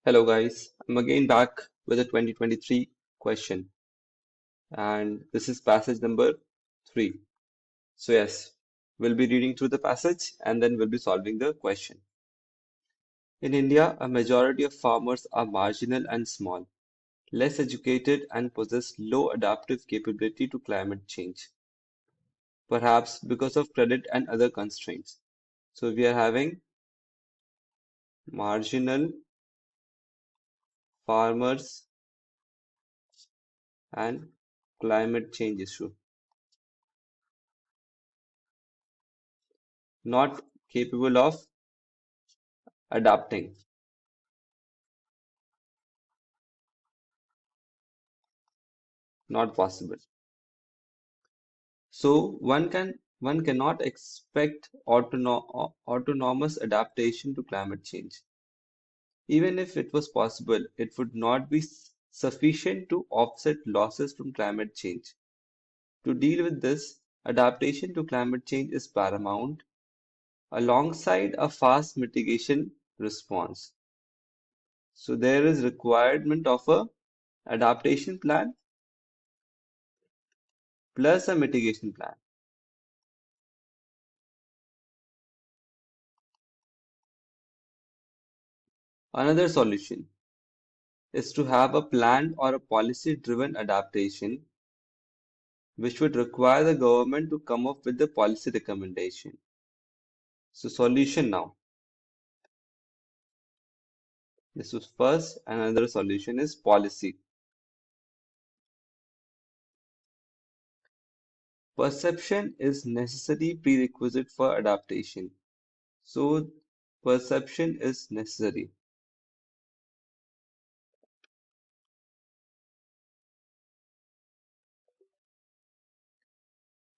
Hello guys, I'm again back with a 2023 question and this is passage number 3. So yes, we'll be reading through the passage and then we'll be solving the question. In India, a majority of farmers are marginal and small, less educated and possess low adaptive capability to climate change, perhaps because of credit and other constraints. So we are having marginal farmers and climate change issue. Not capable of adapting, not possible. So one cannot expect autonomous adaptation to climate change. Even if it was possible, it would not be sufficient to offset losses from climate change. To deal with this, adaptation to climate change is paramount alongside a fast mitigation response. So there is requirement of a adaptation plan plus a mitigation plan. Another solution is to have a planned or a policy-driven adaptation, which would require the government to come up with the policy recommendation. So, solution now. This was first, and another solution is policy. Perception is necessary prerequisite for adaptation. So, perception is necessary.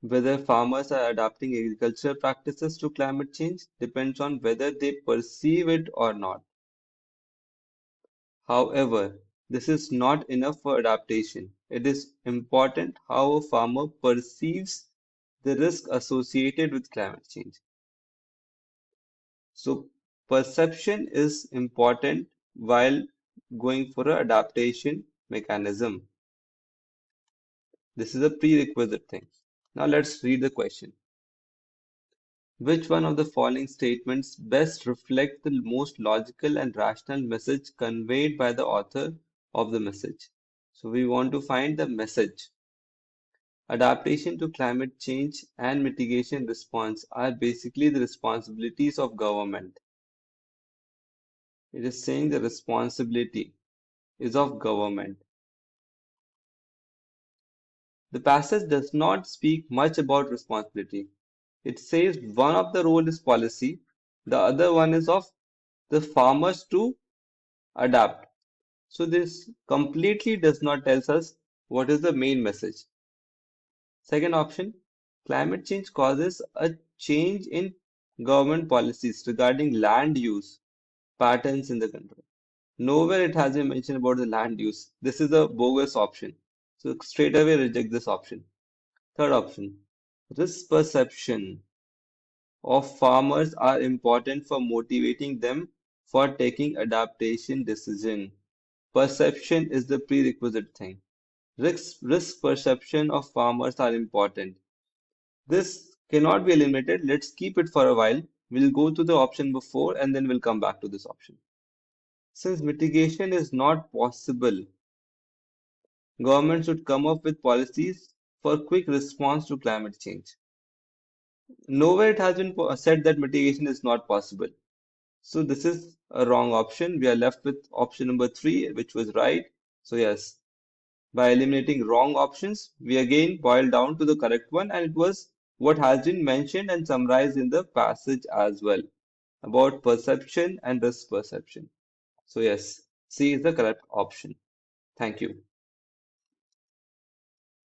Whether farmers are adapting agricultural practices to climate change depends on whether they perceive it or not. However, this is not enough for adaptation. It is important how a farmer perceives the risk associated with climate change. So, perception is important while going for an adaptation mechanism. This is a prerequisite thing. Now, let's read the question. Which one of the following statements best reflect the most logical and rational message conveyed by the author of the message? So we want to find the message. Adaptation to climate change and mitigation response are basically the responsibilities of government. It is saying the responsibility is of government. The passage does not speak much about responsibility. It says one of the role is policy, the other one is of the farmers to adapt. So this completely does not tell us what is the main message. Second option, climate change causes a change in government policies regarding land use patterns in the country. Nowhere it has been mentioned about the land use. This is a bogus option. So straight away reject this option. Third option, risk perception of farmers are important for motivating them for taking adaptation decision. Perception is the prerequisite thing. Risk perception of farmers are important. This cannot be eliminated. Let's keep it for a while. We'll go to the option before and then we'll come back to this option. Since mitigation is not possible, government should come up with policies for quick response to climate change. Nowhere it has been said that mitigation is not possible. So this is a wrong option. We are left with option number 3, which was right. So yes, by eliminating wrong options, we again boiled down to the correct one, and it was what has been mentioned and summarized in the passage as well about perception and risk perception. So yes, C is the correct option. Thank you.